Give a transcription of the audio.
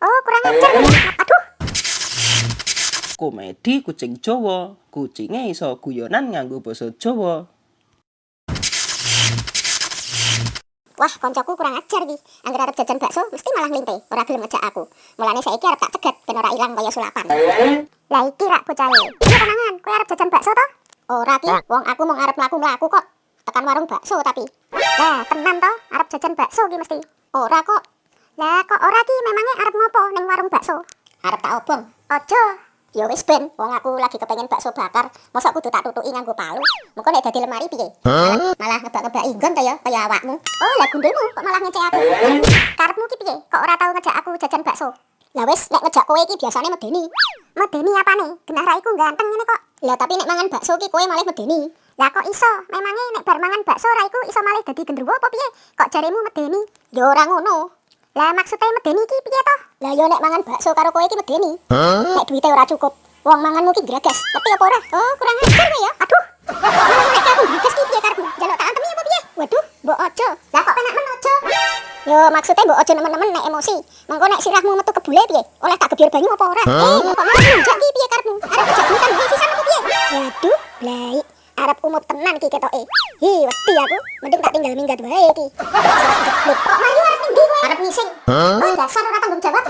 Oh, kurang ajar. Aduh. Komedi kucing Jawa, kucinge iso guyonan nganggo basa Jawa. Wah, koncoku kurang ajar iki. Angger arep jajan bakso mesti malah nglinte, ora gelem ngejak aku. Mulane saiki arep tak cegat ben ora ilang kaya sulapan. Lah iki rak bocahe. Iki konangan, kowe arep jajan bakso to? Ora ki, wong aku mung arep mlaku-mlaku kok. Tekan warung bakso tapi. Lah, tenan to, arep jajan bakso ki mesti. Ora kok. Lah, kok ora ki memangnya arep ngopo ning warung bakso? Arep tak obong. Aja. Ya wis ben, wong aku lagi kepengen bakso bakar, mosok kudu tak tutuki nganggo palu. Mengko nek dadi lemari piye? Malah ngebak-ngebaki nggon to ya, kaya awakmu. Oh, lah gundulmu kok malah ngecek aku. Karepmu ki piye? Kok ora tau ngejak aku jajan bakso? Lah wis, nek ngejak kowe iki biasane medeni. Medeni apane? Genah raiku ganteng ngene kok. Lah tapi nek mangan bakso ki kowe malah medeni. Lah kok iso? Memangnya nek bar mangan bakso raiku iso malah dadi gendruwo apa piye? Kok jaremu medeni? Ya ora ngono. Lah maksudnya medeni ki piye toh? Lah yo nek mangan bakso karo kowe ki medeni. Nek duwite ora cukup, wong manganmu ki greges. Ngerti apa ora? Oh, kurang ajar kowe ya. Aduh. Nek aku greges ki piye karepmu? Jaluk tak antemi apa piye? Waduh, mbok aja. Lah kok penak men aja? Yo maksudnya mbok aja nemen-nemen nek emosi. Mengko nek sirahmu metu kebule piye? Oleh tak gebyur banyu apa ora? Kok malah njak ki piye karepmu? Arep kejabutan iki sisan apa piye? Waduh, blai. Arep umut tenan iki ketoke. Hi, wedi aku. Mending tak tinggal minggat wae iki. Kok mari arep ndi kowe? Arep ngising. Oh, dasar ora tanggung jawab.